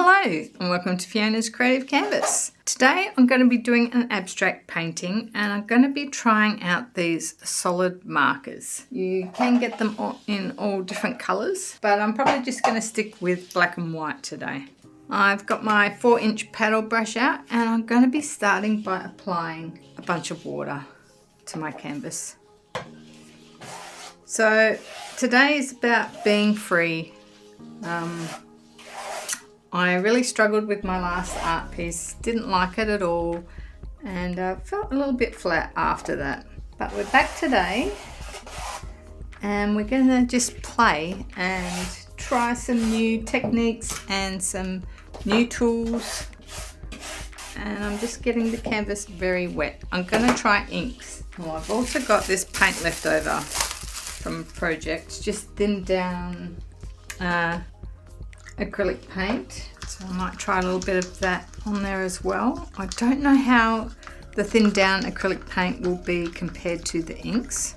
Hello and welcome to Fiona's Creative Canvas. Today I'm going to be doing an abstract painting and I'm going to be trying out these solid markers. You can get them in all different colours, but I'm probably just going to stick with black and white today. I've got my 4-inch paddle brush out and I'm going to be starting by applying a bunch of water to my canvas. So today is about being free. I really struggled with my last art piece, didn't like it at all, and felt a little bit flat after that. But we're back today and we're going to just play and try some new techniques and some new tools. And I'm just getting the canvas very wet. I'm going to try inks. Well, I've also got this paint left over from a project, just thinned down acrylic paint, so I might try a little bit of that on there as well. I don't know how the thinned down acrylic paint will be compared to the inks,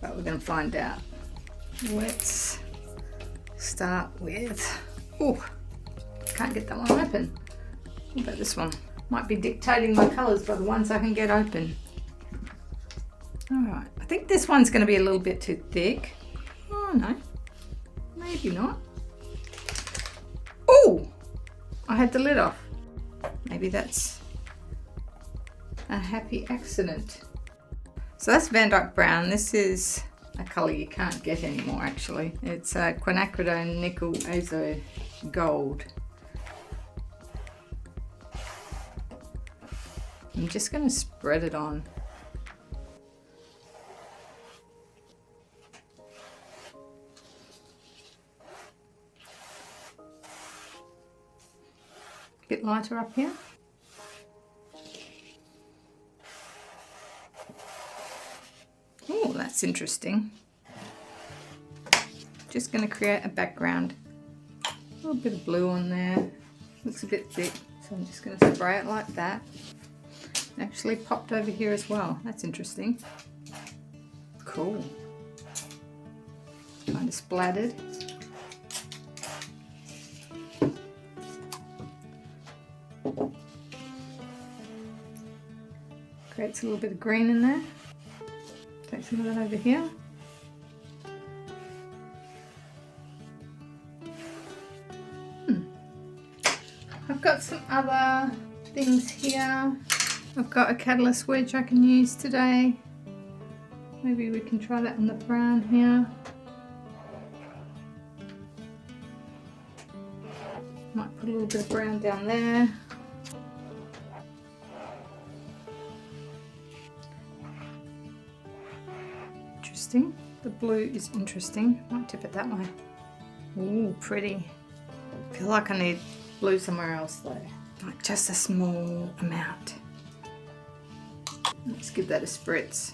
but we're going to find out. Let's start with, oh, can't get that one open. What about this one? Might be dictating my colours by the ones I can get open. Alright, I think this one's going to be a little bit too thick. Oh no, maybe not. Oh, I had the lid off. Maybe that's a happy accident. So that's Van Dyke Brown. This is a colour you can't get anymore actually. It's quinacridone nickel azo gold. I'm just going to spread it on. Bit lighter up here. Oh, that's interesting. Just going to create a background. A little bit of blue on there. Looks a bit thick, so I'm just going to spray it like that. Actually popped over here as well. That's interesting. Cool. Kind of splattered. Creates a little bit of green in there. Take some of that over here. I've got some other things here. I've got a catalyst wedge I can use today. Maybe we can try that on the brown here. Might put a little bit of brown down there. Interesting. The blue is interesting. Might tip it that way. Ooh, pretty. I feel like I need blue somewhere else though. Like just a small amount. Let's give that a spritz.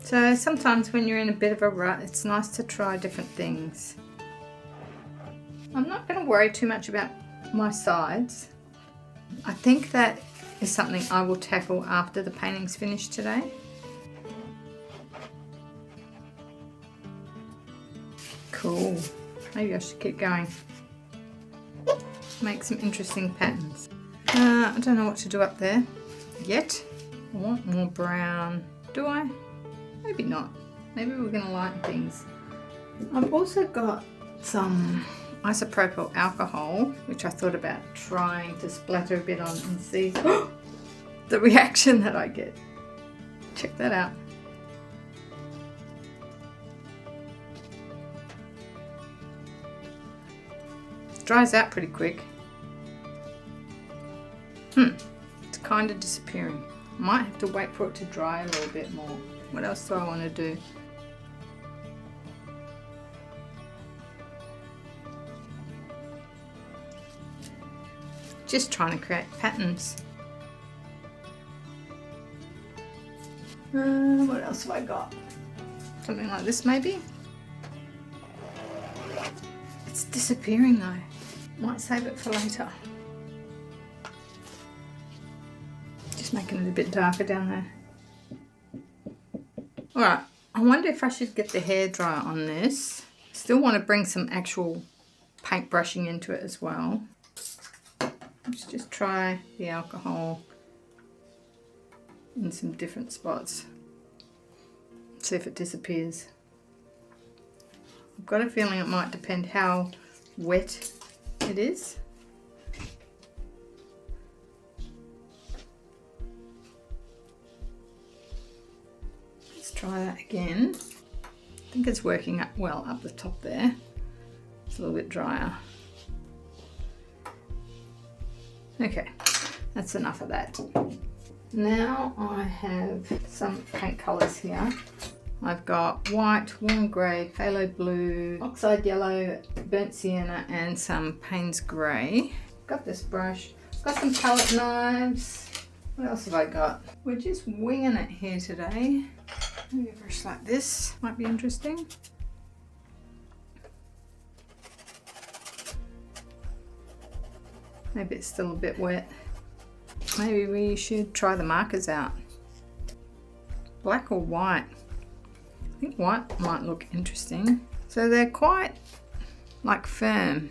So sometimes when you're in a bit of a rut, it's nice to try different things. I'm not going to worry too much about my sides. I think that is something I will tackle after the painting's finished today. Cool. Maybe I should keep going. Make some interesting patterns. I don't know what to do up there yet. I want more brown. Do I? Maybe not. Maybe we're going to lighten things. I've also got some isopropyl alcohol, which I thought about trying to splatter a bit on and see the reaction that I get. Check that out. It dries out pretty quick. It's kind of disappearing. Might have to wait for it to dry a little bit more. What else do I want to do? Just trying to create patterns. What else have I got? Something like this maybe? It's disappearing though. Might save it for later. Just making it a bit darker down there. Alright, I wonder if I should get the hairdryer on this. Still want to bring some actual paint brushing into it as well. Let's just try the alcohol in some different spots. See if it disappears. I've got a feeling it might depend how wet it is. Let's try that again. I think it's working up well up the top there. It's a little bit drier. Okay, that's enough of that. Now I have some paint colours here. I've got white, warm grey, phthalo blue, oxide yellow, burnt sienna and some Payne's grey. Got this brush, got some palette knives. What else have I got? We're just winging it here today. Maybe a brush like this might be interesting. Maybe it's still a bit wet. Maybe we should try the markers out. Black or white? I think white might look interesting. So they're quite like firm.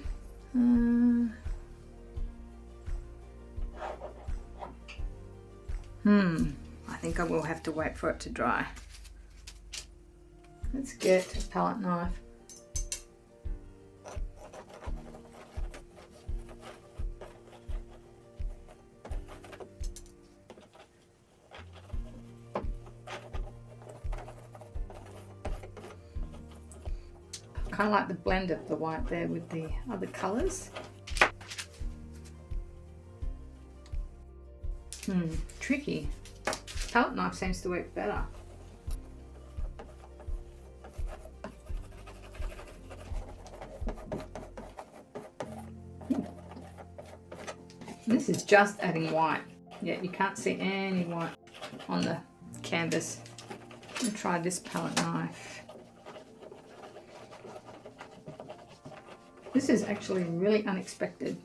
I think I will have to wait for it to dry. Let's get a palette knife. I like the blend of the white there with the other colours. Tricky. Palette knife seems to work better. This is just adding white. Yeah, you can't see any white on the canvas. I'll try this palette knife. This is actually really unexpected.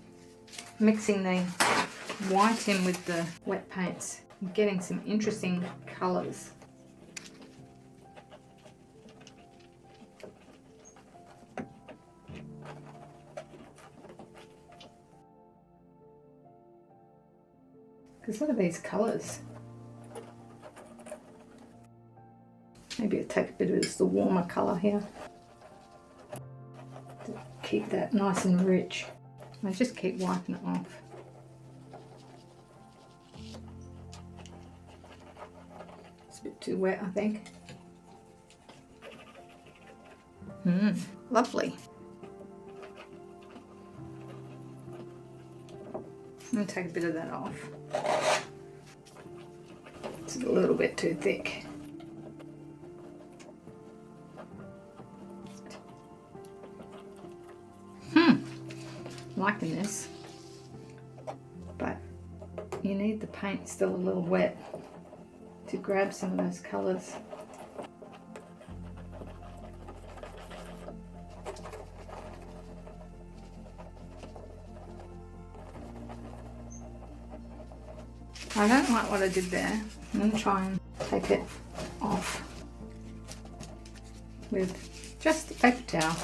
Mixing the white in with the wet paints and getting some interesting colours. Because look at these colours. Maybe I'll take a bit of the warmer colour here. Keep that nice and rich. I just keep wiping it off. It's a bit too wet, I think. Lovely. I'm going to take a bit of that off. It's a little bit too thick. Liking this, but you need the paint still a little wet to grab some of those colours. I don't like what I did there. I'm going to try and take it off with just a paper towel.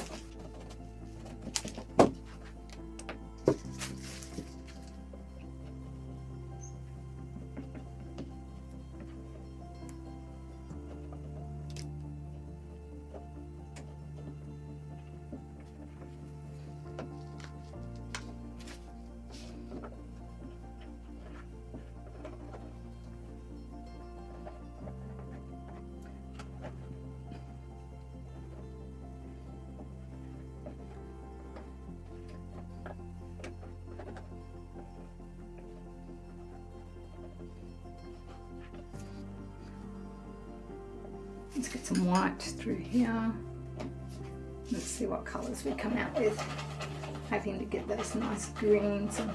Let's get some white through here. Let's see what colours we come out with. Hoping to get those nice greens and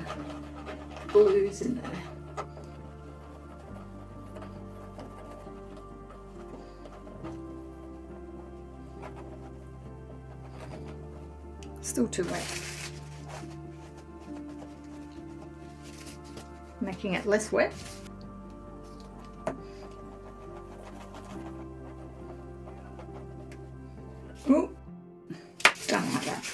blues in there. Still too wet. Making it less wet. Ooh, don't like that.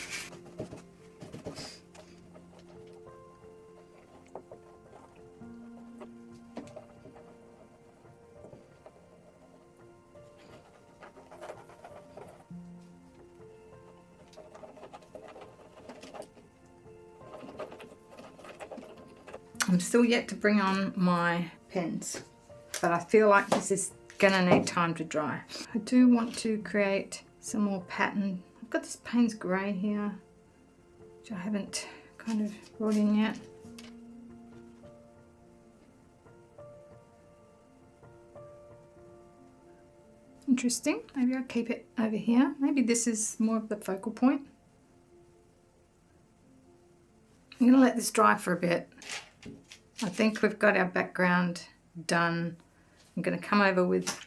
I'm still yet to bring on my pens, but I feel like this is gonna need time to dry. I do want to create some more pattern. I've got this Payne's Grey here, which I haven't kind of brought in yet. Interesting. Maybe I'll keep it over here. Maybe this is more of the focal point. I'm gonna let this dry for a bit. I think we've got our background done. I'm going to come over with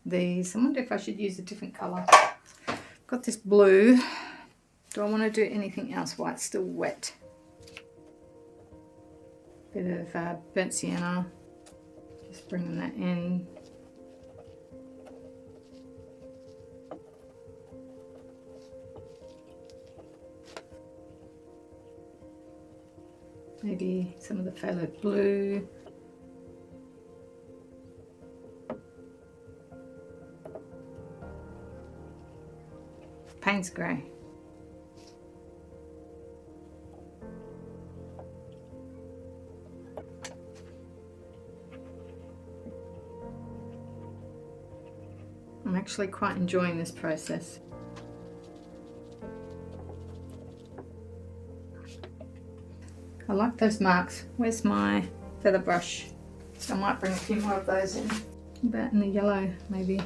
these. I wonder if I should use a different colour. I've got this blue. Do I want to do anything else while it's still wet? Bit of burnt sienna. Just bringing that in. Maybe some of the phthalo blue. Payne's Grey. I'm actually quite enjoying this process. I like those marks. Where's my feather brush? So I might bring a few more of those in. That in the yellow, maybe.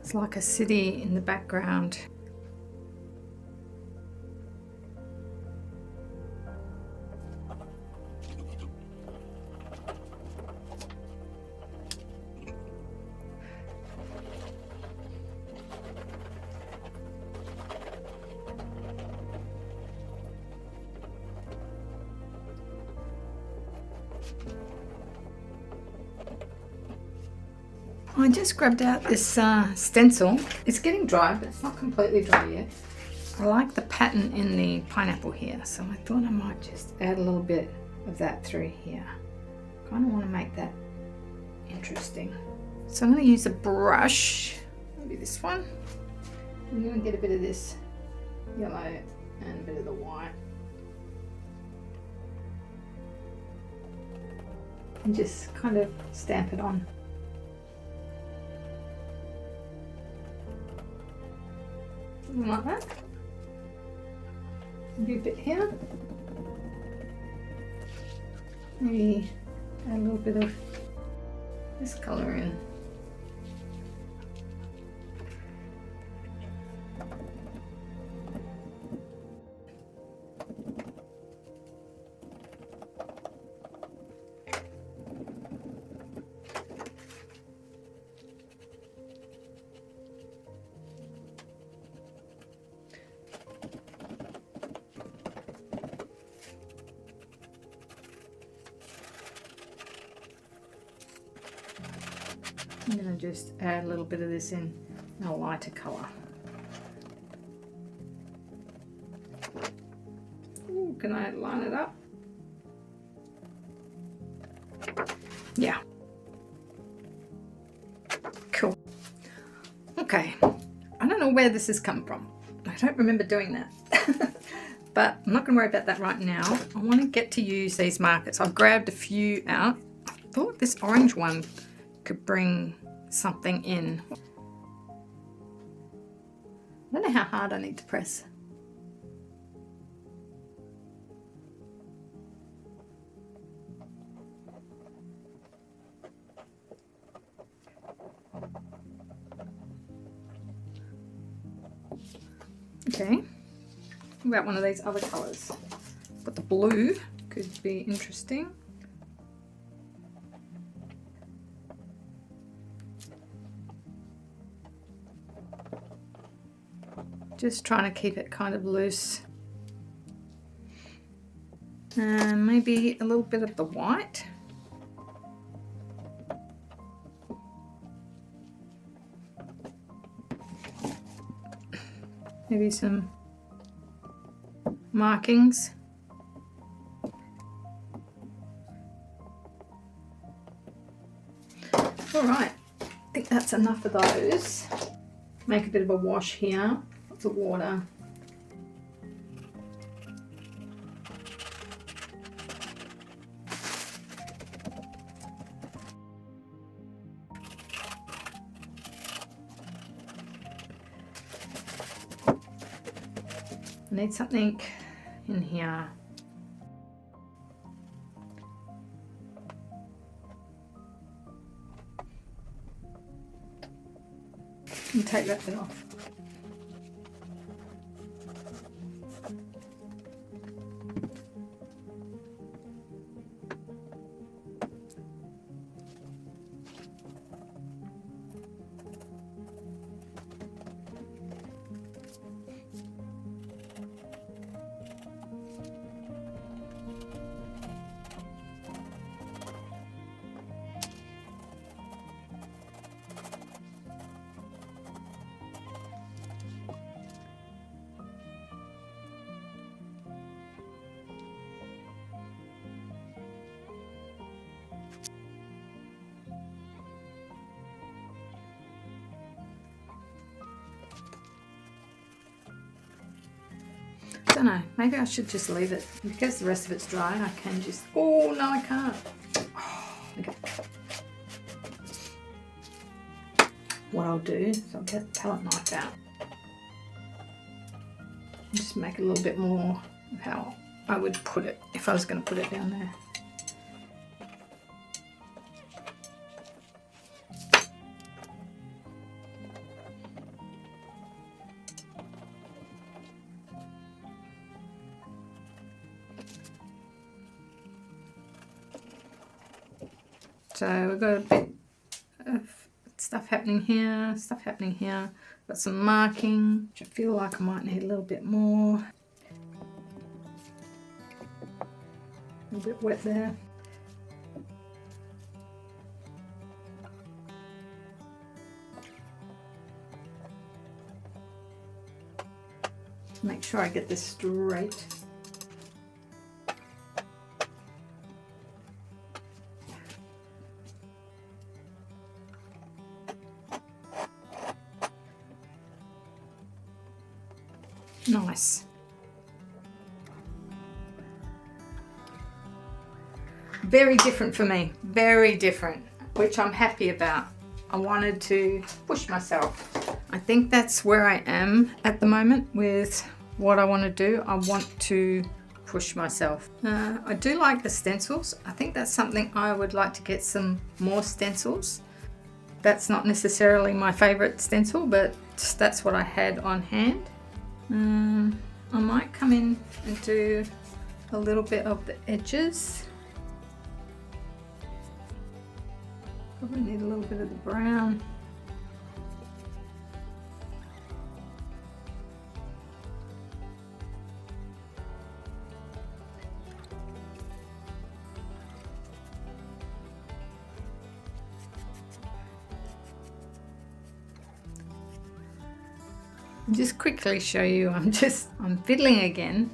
It's like a city in the background. I just grabbed out this stencil. It's getting dry, but it's not completely dry yet. I like the pattern in the pineapple here, so I thought I might just add a little bit of that through here. Kind of want to make that interesting. So I'm going to use a brush, maybe this one. I'm going to get a bit of this yellow and a bit of the white. And just kind of stamp it on. Something like that. Do a bit here. Maybe add a little bit of this colour in. I'm going to just add a little bit of this in a lighter colour. Ooh, can I line it up? Yeah. Cool. Okay. I don't know where this has come from. I don't remember doing that. But I'm not going to worry about that right now. I want to get to use these markers. I've grabbed a few out. I thought this orange one could bring something in. I don't know how hard I need to press. Okay, what about one of these other colours? But the blue could be interesting. Just trying to keep it kind of loose. And maybe a little bit of the white. Maybe some markings. All right, I think that's enough of those. Make a bit of a wash here, lots of water. I need something in here. And take that bit off. I don't know, maybe I should just leave it because the rest of it's dry. I can just, oh no I can't. Oh, okay. What I'll do is I'll get the palette knife out. Just make it a little bit more of how I would put it if I was going to put it down there. So we've got a bit of stuff happening here, stuff happening here. Got some marking, which I feel like I might need a little bit more. A little bit wet there. Make sure I get this straight. Nice. Very different for me, very different, which I'm happy about. I wanted to push myself. I think that's where I am at the moment with what I want to do. I want to push myself. I do like the stencils. I think that's something I would like to get some more stencils. That's not necessarily my favorite stencil, but that's what I had on hand. I might come in and do a little bit of the edges. Probably need a little bit of the brown. Just quickly show you, I'm fiddling again.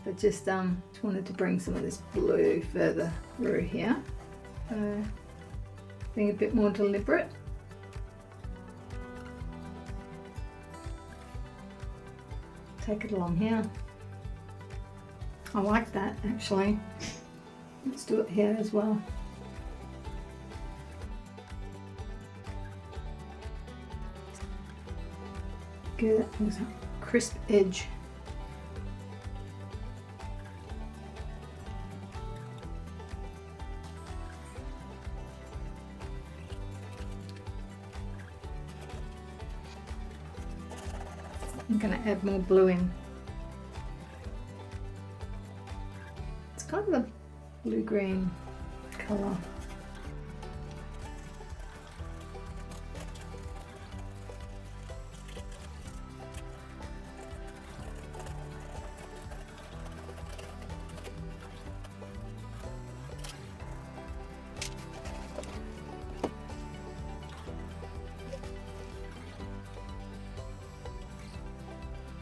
But just wanted to bring some of this blue further through here. Being a bit more deliberate. Take it along here. I like that actually. Let's do it here as well. Get a crisp edge. I'm going to add more blue in. It's kind of a blue-green colour.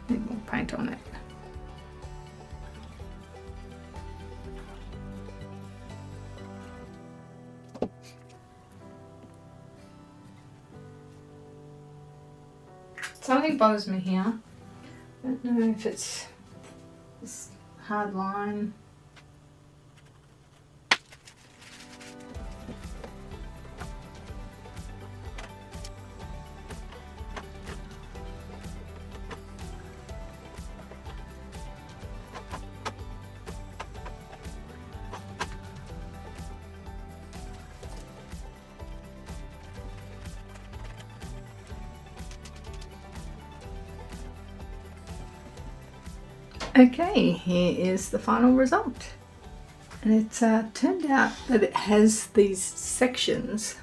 Need more paint on it. Something bothers me here. I don't know if it's this hard line. Okay, here is the final result. And it's turned out that it has these sections.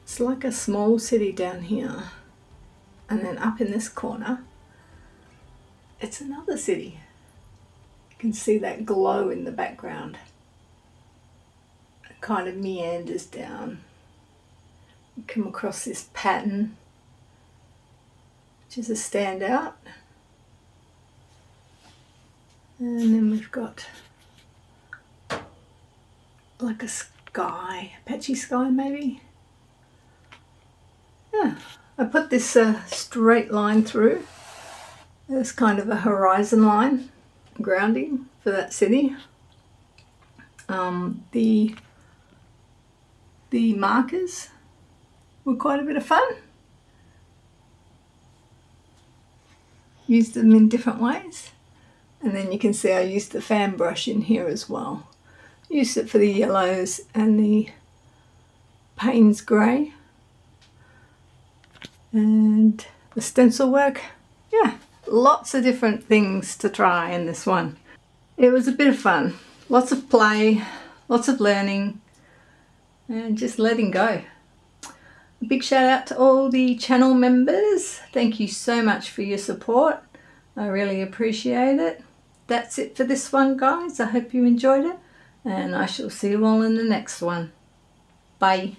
It's like a small city down here. And then up in this corner, it's another city. You can see that glow in the background. It kind of meanders down. You come across this pattern, which is a standout. And then we've got like a sky, patchy sky maybe. Yeah, I put this straight line through. There's kind of a horizon line, grounding for that city. The markers were quite a bit of fun. Used them in different ways. And then you can see I used the fan brush in here as well. Used it for the yellows and the Payne's grey. And the stencil work. Yeah, lots of different things to try in this one. It was a bit of fun. Lots of play, lots of learning, and just letting go. A big shout out to all the channel members. Thank you so much for your support. I really appreciate it. That's it for this one, guys. I hope you enjoyed it, and I shall see you all in the next one. Bye.